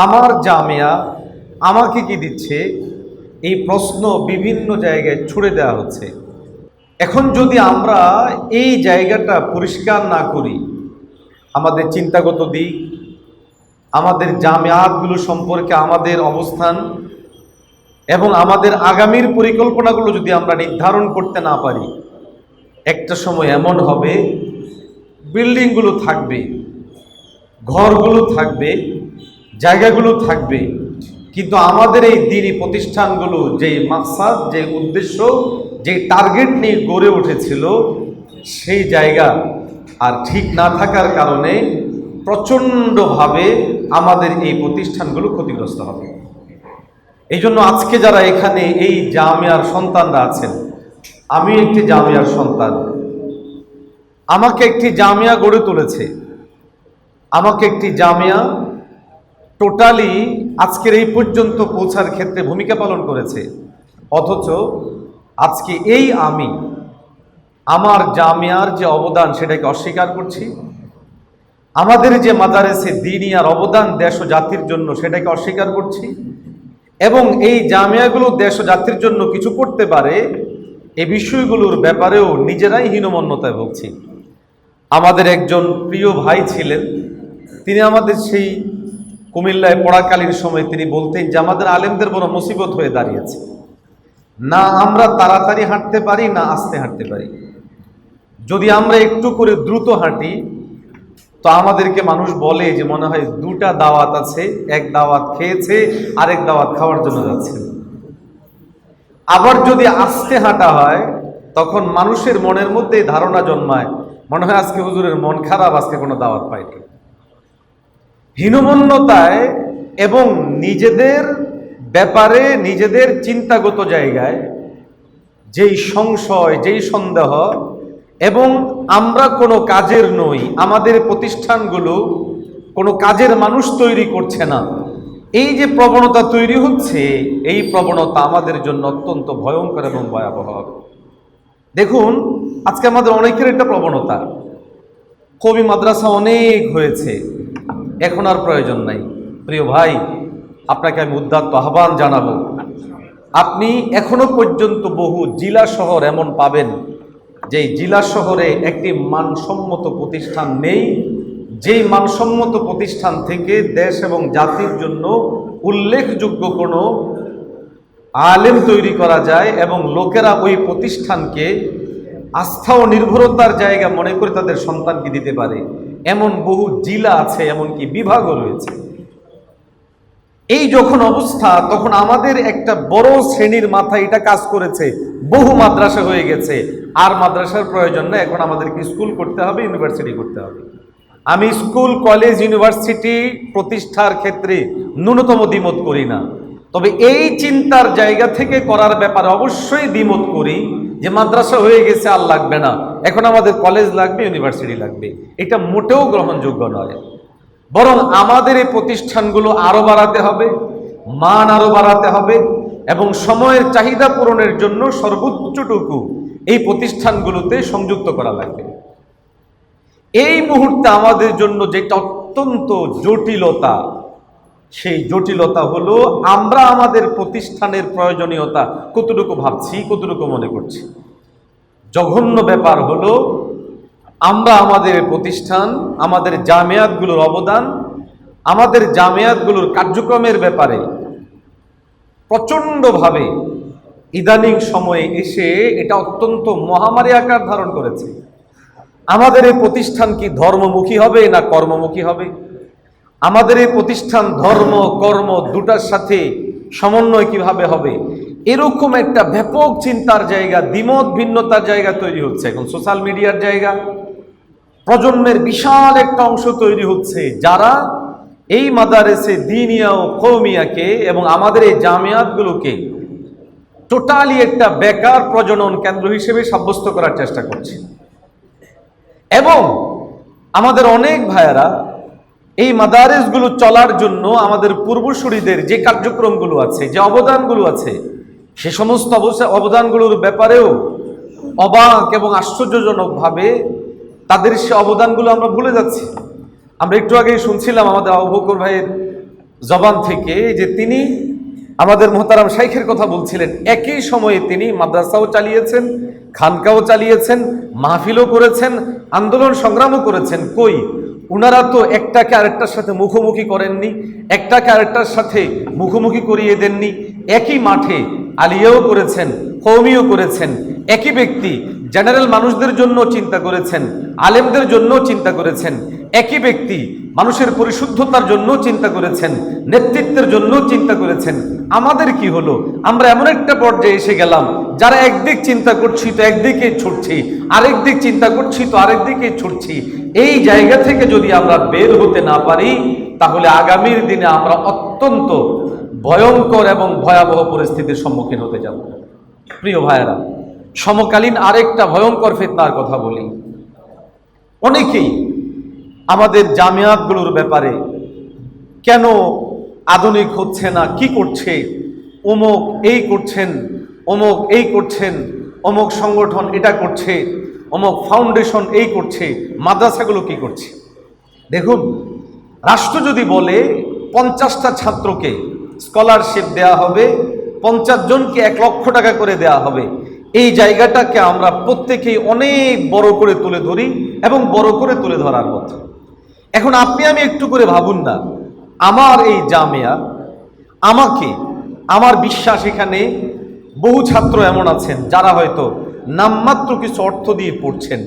আমার জামিয়া আমাকে কি দিচ্ছে, এই প্রশ্ন বিভিন্ন জায়গায় ছুড়ে দেওয়া হচ্ছে। এখন যদি আমরা এই জায়গাটা পরিষ্কার না করি, আমাদের চিন্তাগত দিক, আমাদের জামিয়াতগুলো সম্পর্কে আমাদের অবস্থান এবং আমাদের আগামীর পরিকল্পনাগুলো যদি আমরা নির্ধারণ করতে না পারি, একটা সময় এমন হবে বিল্ডিংগুলো থাকবে, ঘরগুলো থাকবে, জায়গাগুলো থাকবে, কিন্তু আমাদের এই দ্বীনি প্রতিষ্ঠানগুলো যেই মাকসাদ, যে উদ্দেশ্য, যে টার্গেট নিয়ে গড়ে উঠেছিল, সেই জায়গা আর ঠিক না থাকার কারণে প্রচণ্ডভাবে আমাদের এই প্রতিষ্ঠানগুলো ক্ষতিগ্রস্ত হবে। এই জন্য আজকে যারা এখানে এই জামিয়ার সন্তানরা আছেন, আমি একটি জামিয়ার সন্তান, আমাকে একটি জামিয়া গড়ে তুলেছে, আমাকে একটি জামিয়া টোটালি আজকের এই পর্যন্ত পৌঁছার ক্ষেত্রে ভূমিকা পালন করেছে। অথচ আজকে এই আমি আমার জামিয়ার যে অবদান সেটাকে অস্বীকার করছি, আমাদের যে মাদারেসে দ্বীনিয়ার অবদান দেশ ও জাতির জন্য সেটাকে অস্বীকার করছি, এবং এই জামিয়াগুলো দেশ ও জাতির জন্য কিছু করতে পারে এই বিষয়গুলোর ব্যাপারেও নিজেরাই হীনমন্যতায় ভুগছি। আমাদের একজন প্রিয় ভাই ছিলেন, তিনি আমাদের সেই কুমিল্লায় পড়াকালীন সময় তিনি বলতেন যে আমাদের আলেমদের বড় মুসিবত হয়ে দাঁড়িয়েছে, না আমরা তাড়াতাড়ি হাঁটতে পারি না আস্তে হাঁটতে পারি। যদি আমরা একটু করে দ্রুত হাঁটি তো আমাদেরকে মানুষ বলে যে মনে হয় দুটা দাওয়াত আছে, এক দাওয়াত খেয়েছে আরেক দাওয়াত খাওয়ার জন্য যাচ্ছে। আবার যদি আস্তে হাঁটা হয় তখন মানুষের মনের মধ্যে ধারণা জন্মায় মনে হয় আজকে হুজুরের মন খারাপ, আজকে কোনো দাওয়াত পাইনি। হীনমন্যতায় এবং নিজেদের ব্যাপারে নিজেদের চিন্তাগত জায়গায় যেই সংশয়, যেই সন্দেহ, এবং আমরা কোনো কাজের নই, আমাদের প্রতিষ্ঠানগুলো কোনো কাজের মানুষ তৈরি করছে না, এই যে প্রবণতা তৈরি হচ্ছে, এই প্রবণতা আমাদের জন্য অত্যন্ত ভয়ঙ্কর এবং ভয়াবহ। দেখুন, আজকে আমাদের অনেকের একটা প্রবণতা, কবি মাদ্রাসা অনেক হয়েছে, এখন আর প্রয়োজন নাই। প্রিয় ভাই, আপনাকে আমি উদাত্ত আহ্বান জানাবো, আপনি এখনো পর্যন্ত বহু জেলা শহর এমন পাবেন যে জেলা শহরে একটি মানসম্মত প্রতিষ্ঠান নেই, যেই মানসম্মত প্রতিষ্ঠান থেকে দেশ এবং জাতির জন্য উল্লেখযোগ্য কোনো আলেম তৈরি করা যায় এবং লোকেরা ওই প্রতিষ্ঠানকে আস্থা ও নির্ভরতার জায়গা মনে করে তাদের সন্তানকে দিতে পারে, এমন বহু জেলা আছে, এমনকি বিভাগও রয়েছে। এই যখন অবস্থা, তখন আমাদের একটা বড় শ্রেণীর মাথায় এটা কাজ করেছে, বহু মাদ্রাসা হয়ে গেছে, আর মাদ্রাসার প্রয়োজন না, এখন আমাদেরকে স্কুল করতে হবে, ইউনিভার্সিটি করতে হবে। আমি স্কুল, কলেজ, ইউনিভার্সিটি প্রতিষ্ঠার ক্ষেত্রে ন্যূনতম দ্বিমত করি না, তবে এই চিন্তার জায়গা থেকে করার ব্যাপারে অবশ্যই দ্বিমত করি যে মাদ্রাসা হয়ে গেছে আর লাগবে না, এখন আমাদের কলেজ লাগবে, ইউনিভার্সিটি লাগবে। এটা মোটেও গ্রহণযোগ্য নয়। বরং আমাদের এই প্রতিষ্ঠানগুলো আরো বাড়াতে হবে, মান আরো বাড়াতে হবে, এবং সময়ের চাহিদা পূরণের জন্য সর্বোচ্চটুকু এই প্রতিষ্ঠানগুলোতে সংযুক্ত করা লাগবে। এই মুহূর্তে আমাদের জন্য যেটা অত্যন্ত জটিলতা, সেই জটিলতা হলো আমরা আমাদের প্রতিষ্ঠানের প্রয়োজনীয়তা কতটুকু ভাবছি, কতটুকু মনে করছি। জঘন্য ব্যাপার হলো আমরা আমাদের প্রতিষ্ঠান, আমাদের জামিয়াতগুলোর অবদান, আমাদের জামিয়াতগুলোর কার্যক্রমের ব্যাপারে প্রচণ্ডভাবে ইদানিং সময়ে এসে এটা অত্যন্ত মহামারী আকার ধারণ করেছে। আমাদের এই প্রতিষ্ঠান কি ধর্মমুখী হবে না কর্মমুখী হবে? আমাদের এই প্রতিষ্ঠান ধর্ম কর্ম দুটার সাথে সমন্বয় কিভাবে হবে? এরকম একটা ব্যাপক চিন্তার জায়গা, দ্বিমত ভিন্নতার জায়গা তৈরি হচ্ছে। এখন সোশ্যাল মিডিয়ার জায়গা, প্রজন্মের বিশাল একটা অংশ তৈরি হচ্ছে যারা এই মাদারেসে দ্বীনিয়া ও কওমিয়াকে এবং আমাদের এই জামিয়াতগুলোকে টোটালি একটা বেকার প্রজনন কেন্দ্র হিসেবে সাব্যস্ত করার চেষ্টা করছে। এবং আমাদের অনেক ভাইয়েরা এই মাদারেসগুলো চলার জন্য আমাদের পূর্বসূরীদের যে কার্যক্রমগুলো আছে, যে অবদানগুলো আছে, সে সমস্ত অবদানগুলোর ব্যাপারেও অবাক এবং আশ্চর্যজনকভাবে তাদের সে অবদানগুলো আমরা ভুলে যাচ্ছি। আমরা একটু আগেই শুনছিলাম আমাদের আবু বকর ভাইয়ের জবান থেকে যে তিনি আমাদের মোহতারাম শাইখের কথা বলছিলেন, একই সময়ে তিনি মাদ্রাসাও চালিয়েছেন, খানকাও চালিয়েছেন, মাহফিলও করেছেন, আন্দোলন সংগ্রামও করেছেন। কই, উনারা তো একটাকে আরেকটার সাথে মুখোমুখি করেননি, একটাকে আরেকটার সাথে মুখোমুখি করিয়ে দেননি। একই মাঠে আলিয়াও করেছেন, কওমিও করেছেন। একই ব্যক্তি জেনারেল মানুষদের জন্য চিন্তা করেছেন, আলেমদের জন্য চিন্তা করেছেন। একই ব্যক্তি মানুষের পরিশুদ্ধতার জন্য চিন্তা করেছেন, নেতৃত্বের জন্য চিন্তা করেছেন। আমাদের কি হলো, আমরা এমন একটা পর্যায়ে এসে গেলাম যারা একদিক চিন্তা করছি তো একদিকে ছুটছি, আরেক দিক চিন্তা করছি তো আরেক দিকে ছুটছি। এই জায়গা থেকে যদি আমরা বের হতে না পারি, তাহলে আগামীর দিনে আমরা অত্যন্ত ভয়ঙ্কর এবং ভয়াবহ পরিস্থিতির সম্মুখীন হতে যাব। প্রিয় ভাইয়েরা, সমকালীন আরেকটা ভয়ঙ্কর ফিতনার কথা বলি। অনেকেই আমাদের জামিয়াতগুলোর ব্যাপারে কেন আধুনিক হচ্ছে না, কি করছে, অমুক এই করছেন, অমুক এই করছেন, অমুক সংগঠন এটা করছে, অমুক ফাউন্ডেশন এই করছে, মাদ্রাসাগুলো কি করছে। দেখুন, রাষ্ট্র যদি বলে 50টা ছাত্রকে স্কলারশিপ দেয়া হবে, 50 জনকে 1 লক্ষ টাকা করে দেয়া হবে, এই জায়গাটাকে আমরা প্রত্যেকেই অনেক বড় করে তুলে ধরি এবং বড় করে তুলে ধরার মতো। এখন আপনি আমি একটু করে ভাবুন না, আমার এই জামিয়া, আমাকে, আমার বিশ্বাস এখানে বহু ছাত্র এমন আছেন যারা হয়তো নামমাত্র কিছু অর্থ দিয়ে পড়ছেন,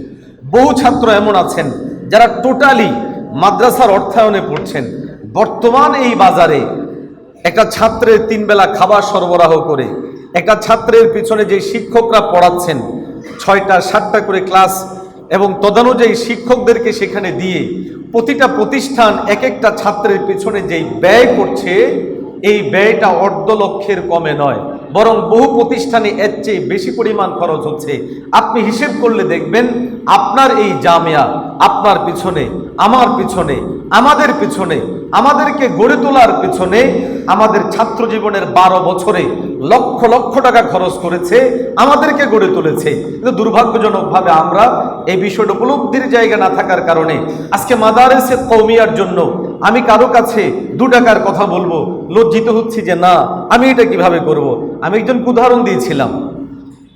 বহু ছাত্র এমন আছেন যারা টোটালি মাদ্রাসার অর্থায়নে পড়ছেন। বর্তমান এই বাজারে একটা ছাত্রের 3 বেলা খাবার সরবরাহ করে, একটা ছাত্রের পিছনে যে শিক্ষকরা পড়াচ্ছেন 6টা 7টা করে ক্লাস এবং তদানুযায়ী শিক্ষকদেরকে সেখানে দিয়ে প্রতিটা প্রতিষ্ঠান এক একটা ছাত্রের পিছনে যেই ব্যয় করছে, এই ব্যয়টা 1.5 লক্ষের কমে নয়, বরং বহু প্রতিষ্ঠানে এর চেয়ে বেশি পরিমাণ খরচ হচ্ছে। আপনি হিসেব করলে দেখবেন আপনার এই জামিয়া আপনার পিছনে, আমার পিছনে, আমাদের পিছনে, আমাদেরকে গড়ে তোলার পিছনে আমাদের ছাত্র জীবনের 12 বছরে লক্ষ লক্ষ টাকা খরচ করেছে, আমাদেরকে গড়ে তুলেছে। কিন্তু দুর্ভাগ্যজনকভাবে আমরা এই বিষয়টা উপলব্ধির জায়গা না থাকার কারণে আজকে মাদারেসে কওমিয়ার জন্য আমি কারো কাছে 2 টাকার কথা বলবো, লজ্জিত হচ্ছি যে না, আমি এটা কিভাবে করব। আমি একজনকে উদাহরণ দিয়েছিলাম,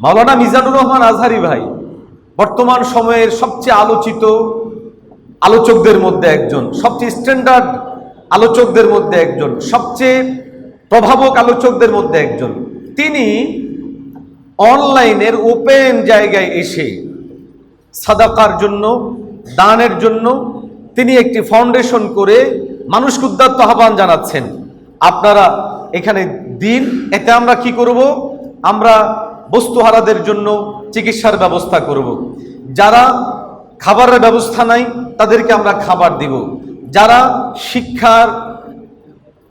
মাওলানা মিজানুর রহমান আজহারি ভাই, বর্তমান সময়ের সবচেয়ে আলোচিত আলোচকদের মধ্যে একজন, সবচেয়ে স্ট্যান্ডার্ড আলোচকদের মধ্যে একজন, সবচেয়ে প্রভাবক আলোচকদের মধ্যে একজন। তিনি অনলাইনের ওপেন জায়গায় এসে সাদাকার জন্য, দানের জন্য তিনি একটি ফাউন্ডেশন করে মানুষকে উদ্যত আহ্বান জানাচ্ছেন, আপনারা এখানে দিন, এতে আমরা কি করব, আমরা বস্তুহারাদের জন্য চিকিৎসার ব্যবস্থা করব, যারা খাবারের ব্যবস্থা নাই তাদেরকে আমরা খাবার দিব, যারা শিক্ষার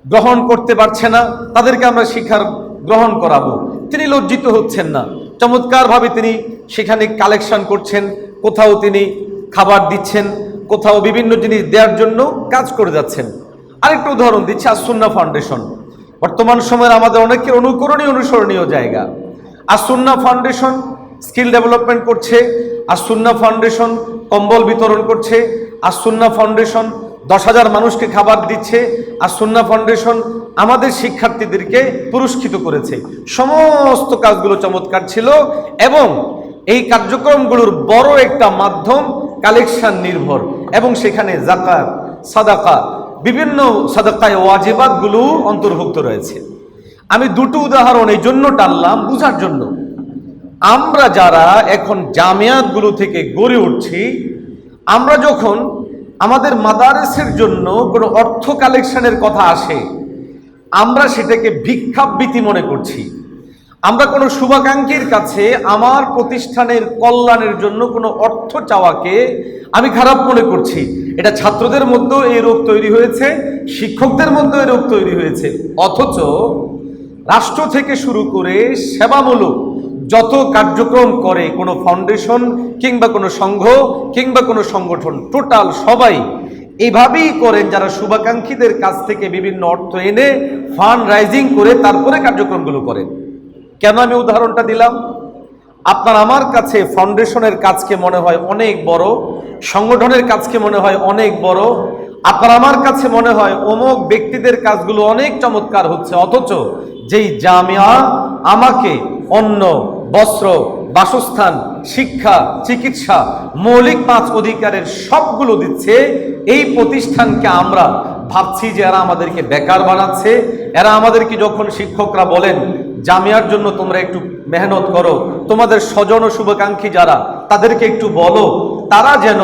গ্রহণ করতে পারছে না তাদেরকে আমরা শিক্ষার গ্রহণ করাবো। তিনি লজ্জিত হচ্ছেন না, চমৎকারভাবে তিনি সেখানে কালেকশন করছেন, কোথাও তিনি খাবার দিচ্ছেন, কোথাও বিভিন্ন জিনিস দেওয়ার জন্য কাজ করে যাচ্ছেন। আরেকটা উদাহরণ দিচ্ছি, আসুন্না ফাউন্ডেশন, বর্তমান সময়ের আমাদের অনেকের অনুকরণীয় অনুসরণীয় জায়গা। আসুন্না ফাউন্ডেশন স্কিল ডেভেলপমেন্ট করছে, আসুন্না ফাউন্ডেশন কম্বল বিতরণ করছে, আসুন্না ফাউন্ডেশন 10,000 মানুষকে খাবার দিচ্ছে, আসুন্না ফাউন্ডেশন আমাদের শিক্ষার্থীদেরকে পুরস্কৃত করেছে। সমস্ত কাজগুলো চমৎকার ছিল এবং এই কার্যক্রমগুলোর বড় একটা মাধ্যম কালেকশন নির্ভর, এবং সেখানে যাকাত, সাদাকা, বিভিন্ন সাদাকায়ে ওয়াজিবাতগুলো অন্তর্ভুক্ত রয়েছে। আমি 2টো উদাহরণ এই জন্য টানলাম বুঝার জন্য, আমরা যারা এখন জামিয়াতগুলো থেকে গড়ে উঠছি, আমরা যখন আমাদের মাদারেসের জন্য কোনো অর্থ কালেকশনের কথা আসে, আমরা সেটাকে ভিক্ষাবৃত্তি মনে করছি। আমরা কোনো শুভাকাঙ্ক্ষীর কাছে আমার প্রতিষ্ঠানের কল্যাণের জন্য কোনো অর্থ চাওয়াকে আমি খারাপ মনে করছি। এটা ছাত্রদের মধ্যেও এই রোগ তৈরি হয়েছে, শিক্ষকদের মধ্যেও এই রোগ তৈরি হয়েছে। অথচ রাষ্ট্র থেকে শুরু করে সেবামূলক যত কার্যক্রম করে কোনো ফাউন্ডেশন কিংবা কোনো সংঘ কিংবা কোনো সংগঠন, টোটাল সবাই এইভাবেই করেন, যারা শুভাকাঙ্ক্ষীদের কাছ থেকে বিভিন্ন অর্থ এনে ফান্ড রাইজিং করে তারপরে কার্যক্রমগুলো করেন। কেন আমি উদাহরণটা দিলাম, আপনার আমার কাছে ফাউন্ডেশনের কাজকে মনে হয় অনেক বড়, সংগঠনের কাজকে মনে হয় অনেক বড়, আপনার আমার কাছে মনে হয় অমুক ব্যক্তিদের কাজগুলো অনেক চমৎকার হচ্ছে, অথচ যেই জামিয়া আমাকে অন্ন, বস্ত্র, বাসস্থান, শিক্ষা, চিকিৎসা, মৌলিক 5 অধিকারের সবগুলো দিচ্ছে, এই প্রতিষ্ঠানকে আমরা ভাবছি যে এরা আমাদেরকে বেকার বানাচ্ছে। এরা আমাদেরকে যখন শিক্ষকরা বলেন জামিয়ার জন্য তোমরা একটু মেহনত করো, তোমাদের স্বজন ও শুভাকাঙ্ক্ষী যারা তাদেরকে একটু বলো তারা যেন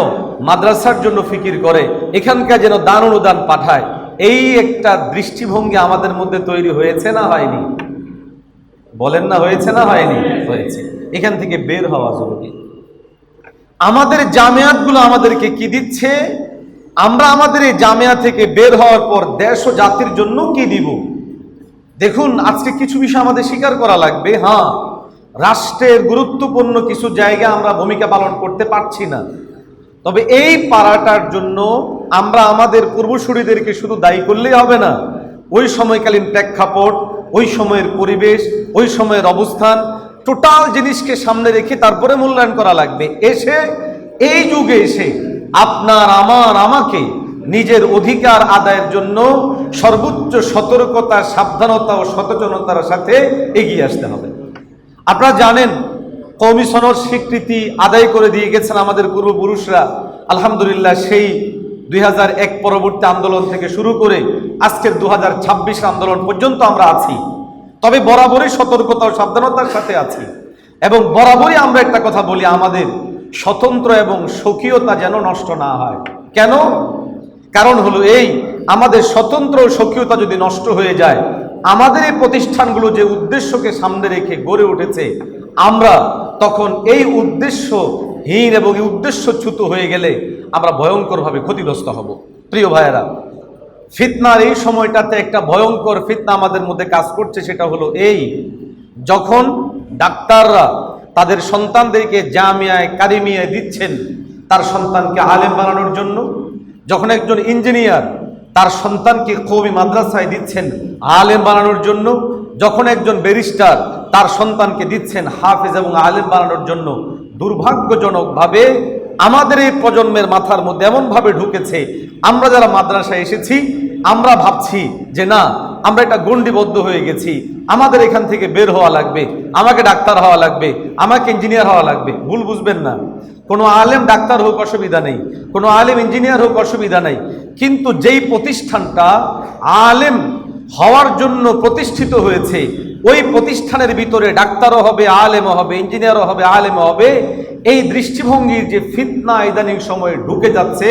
মাদ্রাসার জন্য ফিকির করে, এখানকার যেন দান অনুদান পাঠায়, এই একটা দৃষ্টিভঙ্গি আমাদের মধ্যে তৈরি হয়েছে না হয়নি? বলেন না, হয়েছে না হয়নি? হয়েছে। এখান থেকে বের হওয়া জরুরি। আমাদের জামিয়াতগুলো আমাদেরকে কি দিচ্ছে? আমরা আমাদের এই জামিয়া থেকে বের হওয়ার পর দেশ ও জাতির জন্য কি দিব? দেখুন, আজকে কিছু বিষয় আমাদের স্বীকার করা লাগবে। হ্যাঁ, রাষ্ট্রের গুরুত্বপূর্ণ কিছু জায়গায় আমরা ভূমিকা পালন করতে পারছি না, তবে এই পাড়াটার জন্য আমরা আমাদের পূর্বসূরীদেরকে শুধু দায়ী করলেই হবে না। ওই সময়কালীন প্রেক্ষাপট, ওই সময়ের পরিবেশ, ওই সময়ের অবস্থান, টোটাল জিনিসকে সামনে রেখে তারপরে মূল্যায়ন করা লাগবে। এই যুগে এসে আপনার আমাকে নিজের অধিকার আদায়ের জন্য সর্বোচ্চ সতর্কতা, সাবধানতা ও সচেতনতার সাথে এগিয়ে আসতে হবে। আপনারা জানেন, কওমি সনদ স্বীকৃতি আদায় করে দিয়ে গেছেন আমাদের পূর্বপুরুষরা। আলহামদুলিল্লাহ, সেই 2001 পরবর্তী আন্দোলন থেকে শুরু করে আজকের 2026 আন্দোলন পর্যন্ত আমরা আছি। তবে বরাবরই সতর্কতা ও সাবধানতার সাথে আছি, এবং বরাবরই আমরা একটা কথা বলি, আমাদের স্বতন্ত্র এবং স্বকীয়তা যেন নষ্ট না হয়। কেন? কারণ হলো এই, আমাদের স্বতন্ত্র ও স্বকীয়তা যদি নষ্ট হয়ে যায়, আমাদের এই প্রতিষ্ঠানগুলো যে উদ্দেশ্যকে সামনে রেখে গড়ে উঠেছে, আমরা তখন এই উদ্দেশ্যহীন এবং এই উদ্দেশ্যচ্যুত হয়ে গেলে আমরা ভয়ঙ্করভাবে ক্ষতিগ্রস্ত হব। প্রিয় ভাইয়েরা, ফিতনার এই সময়টাতে একটা ভয়ঙ্কর ফিতনা আমাদের মধ্যে কাজ করছে। সেটা হলো এই, যখন ডাক্তাররা তাদের সন্তানদেরকে জামিয়ায় কারিমিয়ায় দিচ্ছেন তার সন্তানকে আলেম বানানোর জন্য, যখন একজন ইঞ্জিনিয়ার তার সন্তানকে কওমি মাদ্রাসায় দিচ্ছেন আলেম বানানোর জন্য, যখন একজন ব্যারিস্টার তার সন্তানকে দিচ্ছেন হাফেজ এবং আলেম বানানোর জন্য, দুর্ভাগ্যজনকভাবে আমাদের এই প্রজন্মের মাথার মধ্যে এমনভাবে ঢুকেছে, আমরা যারা মাদ্রাসায় এসেছি আমরা ভাবছি যে না, আমরা এটা গণ্ডিবদ্ধ হয়ে গেছি, আমাদের এখান থেকে বের হওয়া লাগবে, আমাকে ডাক্তার হওয়া লাগবে, আমাকে ইঞ্জিনিয়ার হওয়া লাগবে। ভুল বুঝবেন না, কোনো আলেম ডাক্তার হোক অসুবিধা নেই, কোনো আলেম ইঞ্জিনিয়ার হোক অসুবিধা নেই, কিন্তু যেই প্রতিষ্ঠানটা আলেম হওয়ার জন্য প্রতিষ্ঠিত হয়েছে, ওই প্রতিষ্ঠানের ভিতরে ডাক্তারও হবে, আলেমও হবে, ইঞ্জিনিয়ারও হবে, আলেমও হবে, এই দৃষ্টিভঙ্গির যে ফিতনা ইদানিং সময়ে ঢুকে যাচ্ছে,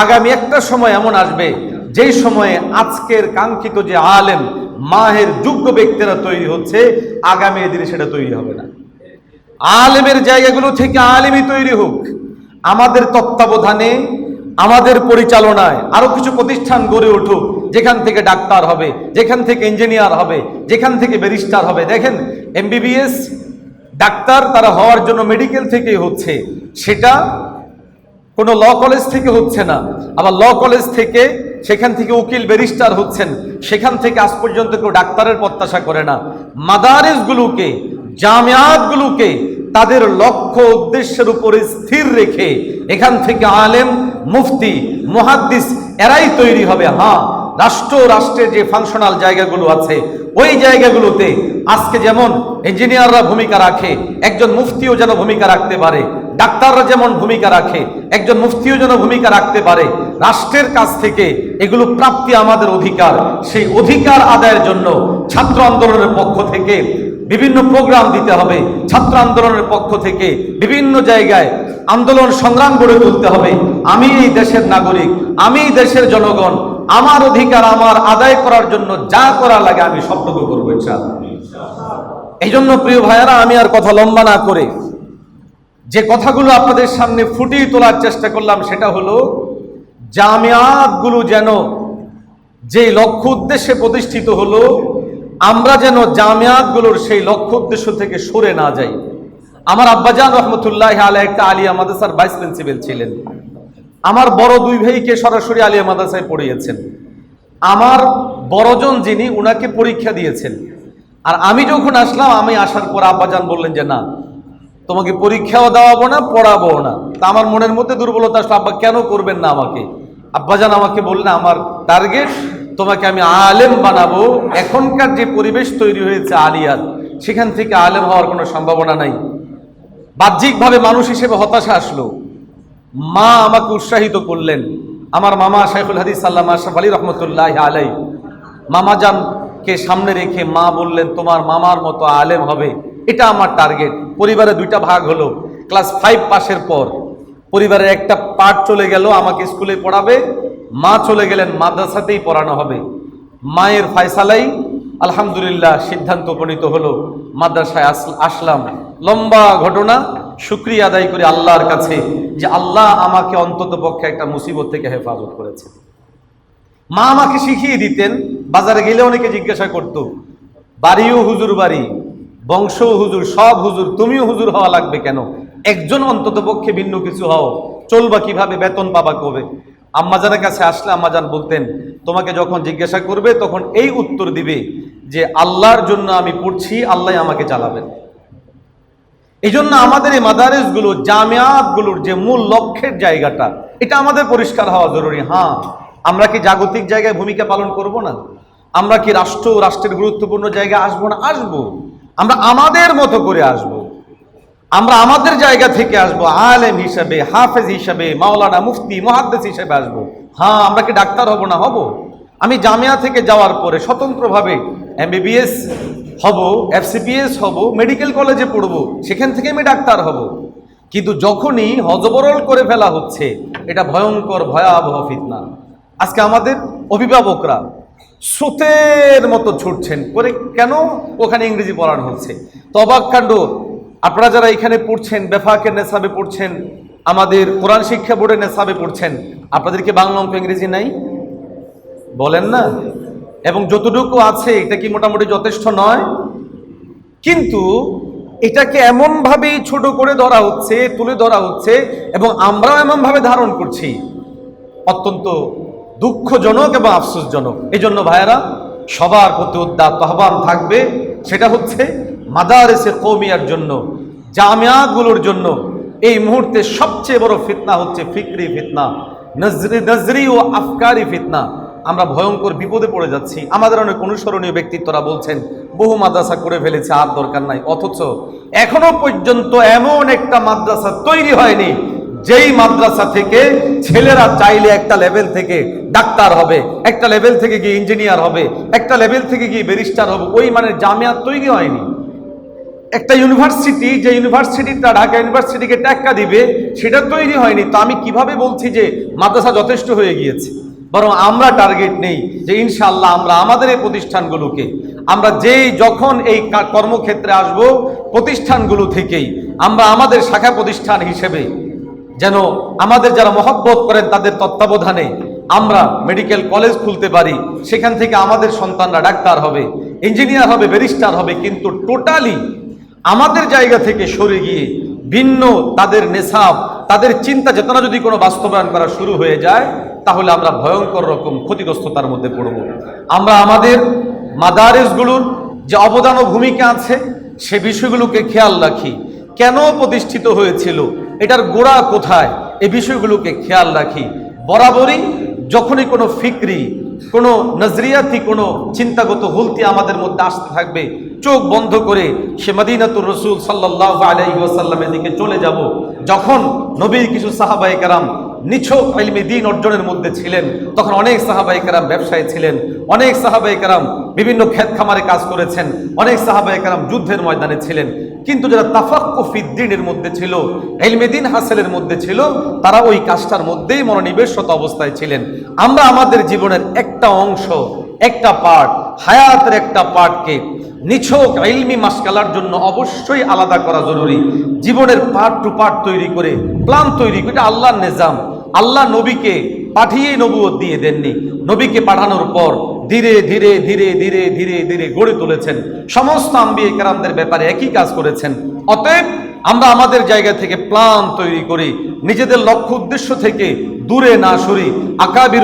আগামী একটা সময় এমন আসবে যেই সময়ে আজকের কাঙ্ক্ষিত যে আলেম মাহের যোগ্য ব্যক্তিরা তৈরি হচ্ছে, আগামী দিনে সেটা তৈরি হবে না। আলেমের জায়গাগুলো থেকে আলেমই তৈরি হোক। আমাদের তত্ত্বাবধানে, আমাদের পরিচালনায় আরো কিছু প্রতিষ্ঠান গড়ে উঠুক, যেখান থেকে ডাক্তার হবে, যেখান থেকে ইঞ্জিনিয়ার হবে, যেখান থেকে ব্যারিস্টার হবে। দেখেন, MBBS ডাক্তার তারা হওয়ার জন্য মেডিকেল থেকেই হচ্ছে, সেটা কোনো ল কলেজ থেকে হচ্ছে না। আবার ল কলেজ থেকে, সেখান থেকে উকিল ব্যারিস্টার হচ্ছেন, সেখান থেকে আজ পর্যন্ত কেউ ডাক্তারের প্রত্যাশা করে না। মাদারিসগুলোকে, জামিয়াতগুলোকে তাদের লক্ষ্য উদ্দেশ্যের উপরে স্থির রেখে এখান থেকে আলেম, মুফতি, মুহাদ্দিস এরাই তৈরি হবে। হ্যাঁ, রাষ্ট্রের যে ফাংশনাল জায়গাগুলো আছে, ওই জায়গাগুলোতে আজকে যেমন ইঞ্জিনিয়াররা ভূমিকা রাখে, একজন মুফতিও যেন ভূমিকা রাখতে পারে, ডাক্তাররা যেমন ভূমিকা রাখে, একজন মুফতিও যেন ভূমিকা রাখতে পারে। রাষ্ট্রের কাছ থেকে এগুলো প্রাপ্তি, আমাদের অধিকার। সেই অধিকার আদায়ের জন্য ছাত্র আন্দোলনের পক্ষ থেকে বিভিন্ন প্রোগ্রাম দিতে হবে, ছাত্র আন্দোলনের পক্ষ থেকে বিভিন্ন জায়গায় আন্দোলন সংগ্রাম গড়ে তুলতে হবে। আমি এই দেশের নাগরিক, আমি এই দেশের জনগণ, আমার অধিকার আমার আদায় করার জন্য যা করা লাগে আমি সবটুকু করবো ইনশাআল্লাহ। এই জন্য প্রিয় ভাইয়েরা, আমি আর কথা লম্বা না করে যে কথাগুলো আপনাদের সামনে ফুটিয়ে তোলার চেষ্টা করলাম, সেটা হলো জামিয়াতগুলো যেন যে লক্ষ্য উদ্দেশ্যে প্রতিষ্ঠিত হলো, আমরা যেন জামিয়াতগুলোর সেই লক্ষ্য উদ্দেশ্য থেকে সরে না যাই। আমার আব্বাজান রহমতুল্লাহ আলাইহি একটা আলিয়া মাদ্রাসার ভাইস প্রিন্সিপাল ছিলেন। আমার বড় দুই ভাইকে সরাসরি আলিয়া মাদ্রাসায় পড়িয়েছেন। আমার বড়জন যিনি, উনাকে পরীক্ষা দিয়েছেন। আর আমি যখন আসলাম, আমি আসার পর আব্বাজান বললেন যে না, তোমাকে পরীক্ষাও দেওয়াবো না, পড়াবো না। তা আমার মনের মধ্যে দুর্বলতা আসলো, আব্বা কেন করবেন না আমাকে? আব্বাজান আমাকে বললেন আমার টার্গেট তোমাকে আমি আলেম বানাবো। এখনকার যে পরিবেশ তৈরি হয়েছে আলিয়াত, সেখান থেকে আলেম হওয়ার কোনো সম্ভাবনা নাই। বাহ্যিকভাবে মানুষ হিসেবে হতাশা আসলো। মা আমাকে উৎসাহিত করলেন। আমার মামা শাইখুল হাদিস আল্লামা আশরাফ আলী রহমতুল্লাহ আলাই, মামাজানকে সামনে রেখে মা বললেন তোমার মামার মতো আলেম হবে, এটা আমার টার্গেট। পরিবারে দুইটা ভাগ হলো। ক্লাস 5 পাশের পর পরিবারের একটা পার্ট চলে গেল আমাকে স্কুলে পড়াবে, মা চলে গেলেন মাদ্রাসাতেই পড়ানো হবে। মায়ের ফয়সালাই আলহামদুলিল্লাহ সিদ্ধান্ত উপনীত হলো, মাদ্রাসায় আসলাম। লম্বা ঘটনা, শুকরিয়া আদায় করি আল্লাহর কাছে যে আল্লাহ আমাকে অন্তত পক্ষে একটা মুসিবত থেকে হেফাজত করেছে। মা আমাকে শিখিয়ে দিতেন। বাজারে গেলে অনেকে জিজ্ঞাসা করত, বাড়িও হুজুর বাড়ি, বংশও হুজুর, সব হুজুর, তুমিও হুজুর হওয়া লাগবে কেন? একজন অন্তত পক্ষে ভিন্ন কিছু হও, চলবা কিভাবে, বেতন পাবা কবে? আম্মাজানের কাছে আসলে আম্মাজান বলতেন তোমাকে যখন জিজ্ঞাসা করবে তখন এই উত্তর দিবে যে আল্লাহর জন্য আমি পড়ছি, আল্লাহ আমাকে চালাবেন। এই জন্য আমাদের এই মাদারেসগুলো, জামিয়াতগুলোর যে মূল লক্ষ্যের জায়গাটা, এটা আমাদের পরিষ্কার হওয়া জরুরি। হ্যাঁ, আমরা কি জাগতিক জায়গায় ভূমিকা পালন করব না? আমরা কি রাষ্ট্রের গুরুত্বপূর্ণ জায়গায় আসবো না? আসবো। আমরা আমাদের মতো করে আসবো। আমরা আমাদের জায়গা থেকে আসবো, আলেম হিসাবে, হাফেজ হিসাবে, মাওলানা, মুফতি, মুহাদ্দিস হিসাবে আসবো। হ্যাঁ, আমরা কি ডাক্তার হব না? হব। আমি জামিয়া থেকে যাওয়ার পরে স্বতন্ত্রভাবে MBBS হব, FCPS হব, মেডিকেল কলেজে পড়ব, সেখান থেকে আমি ডাক্তার হব। কিন্তু যখনই হজবরল করে ফেলা হচ্ছে, এটা ভয়ঙ্কর ভয়াবহ ফিতনা। আজকে আমাদের অভিভাবকরা স্রোতের মতো ছুটছেন করে, কেন? ওখানে ইংরেজি পড়ানো হচ্ছে। তো অবাক কাণ্ড, আপনারা যারা এখানে পড়ছেন, বেফাকের নেসাবে পড়ছেন, আমাদের কোরআন শিক্ষা বোর্ডের নেসাবে পড়ছেন, আপনাদেরকে বাংলা অঙ্ক ইংরেজি নাই? বলেন না? এবং যতটুকু আছে এটা কি মোটামুটি যথেষ্ট নয়? কিন্তু এটাকে এমনভাবেই ছোট করে ধরা হচ্ছে, তুলে ধরা হচ্ছে, এবং আমরাও এমনভাবে ধারণ করছি, অত্যন্ত দুঃখজনক এবং আফসোসজনক। এই জন্য ভাইয়েরা, সবার প্রতি উদ্দাত আহ্বান থাকবে, সেটা হচ্ছে মাদারেসে কওমিয়ার জন্য, জামিয়াতগুলোর জন্য এই মুহূর্তে সবচেয়ে বড় ফিতনা হচ্ছে ফিকরি ফিতনা, নজরি ও আফকারি ফিতনা। আমরা ভয়ঙ্কর বিপদে পড়ে যাচ্ছি। আমাদের অনেক অনুসরণীয় ব্যক্তিত্বরা বলছেন বহু মাদ্রাসা করে ফেলেছে, আর দরকার নাই। অথচ এখনো পর্যন্ত এমন একটা মাদ্রাসা তৈরি হয়নি যেই মাদ্রাসা থেকে ছেলেরা চাইলে একটা লেভেল থেকে ডাক্তার হবে, একটা লেভেল থেকে গিয়ে ইঞ্জিনিয়ার হবে, একটা লেভেল থেকে গিয়ে ব্যারিস্টার হবে। ওই মানে জামিয়াত তৈরি হয়নি। একটা ইউনিভার্সিটি, যে ইউনিভার্সিটিটা ঢাকা ইউনিভার্সিটিকে টেক্কা দিবে, সেটা তৈরি হয়নি। তো আমি কিভাবে বলছি যে মাদ্রাসা যথেষ্ট হয়ে গিয়েছে? বরং আমরা টার্গেট নেই যে ইনশাআল্লাহ আমরা আমাদের এই প্রতিষ্ঠানগুলোকে, আমরা যখন এই কর্মক্ষেত্রে আসব, প্রতিষ্ঠানগুলো থেকেই আমরা আমাদের শাখা প্রতিষ্ঠান হিসেবে যেন আমাদের যারা মহব্বত করেন তাদের তত্ত্বাবধানে আমরা মেডিকেল কলেজ খুলতে পারি। সেখান থেকে আমাদের সন্তানরা ডাক্তার হবে, ইঞ্জিনিয়ার হবে, ব্যারিস্টার হবে। কিন্তু টোটালি আমাদের জায়গা থেকে সরে গিয়ে ভিন্ন তাদের নেশাব, তাদের চিন্তা চেতনা যদি কোনো বাস্তবায়ন করা শুরু হয়ে যায়, তাহলে আমরা ভয়ঙ্কর রকম ক্ষতিগ্রস্ততার মধ্যে পড়ব। আমরা আমাদের মাদারেসগুলোর যে অবদান ও ভূমিকা আছে, সে বিষয়গুলোকে খেয়াল রাখি। কেন প্রতিষ্ঠিত হয়েছিল, এটার গোড়া কোথায়, এই বিষয়গুলোকে খেয়াল রাখি। বরাবরই যখনই কোনো ফিকরি, কোনো নজরিয়াতি, কোনো চিন্তাগত হুলতি আমাদের মধ্যে আসতে থাকবে, চোখ বন্ধ করে সে মদিনাতুর রাসূল সাল্লাল্লাহু আলাইহি ওয়াসাল্লামের দিকে চলে যাব। যখন নবীর কিছু সাহাবায়ে কেরাম নিছক ইলমে দ্বীন অর্জনের মধ্যে ছিলেন, তখন অনেক সাহাবায়ে কেরাম ব্যবসায়ী ছিলেন, অনেক সাহাবায়ে কেরাম বিভিন্ন ক্ষেত খামারে কাজ করেছেন, অনেক সাহাবায়ে কেরাম যুদ্ধের ময়দানে ছিলেন। কিন্তু যারা তাফাক্কুহ ফিদ্দীনের মধ্যে ছিল, ইলমে দ্বীন হাসিলের মধ্যে ছিল, তারা ওই কাজটার মধ্যেই মনোনিবেশরত অবস্থায় ছিলেন। আমরা আমাদের জীবনের একটা অংশ, একটা পার্ট, হায়াতের একটা পার্টকে নিছক ইলমি মাসকালার জন্য অবশ্যই আলাদা করা জরুরি। জীবনের পার্ট টু পার্ট তৈরি করে, প্ল্যান তৈরি করে, আল্লাহর নিজাম। আল্লাহ নবীকে পাঠিয়ে নবুয়ত দিয়ে দেননি, নবীকে পাঠানোর পর ধীরে ধীরে ধীরে ধীরে ধীরে ধীরে গড়ে তুলেছেন। সমস্ত আম্বিয়া কেরামদের ব্যাপারে একই কাজ করেছেন। অতএব আমরা আমাদের জায়গা থেকে প্ল্যান তৈরি করি, নিজেদের লক্ষ্য উদ্দেশ্য থেকে দূরে না সরি, আকাবির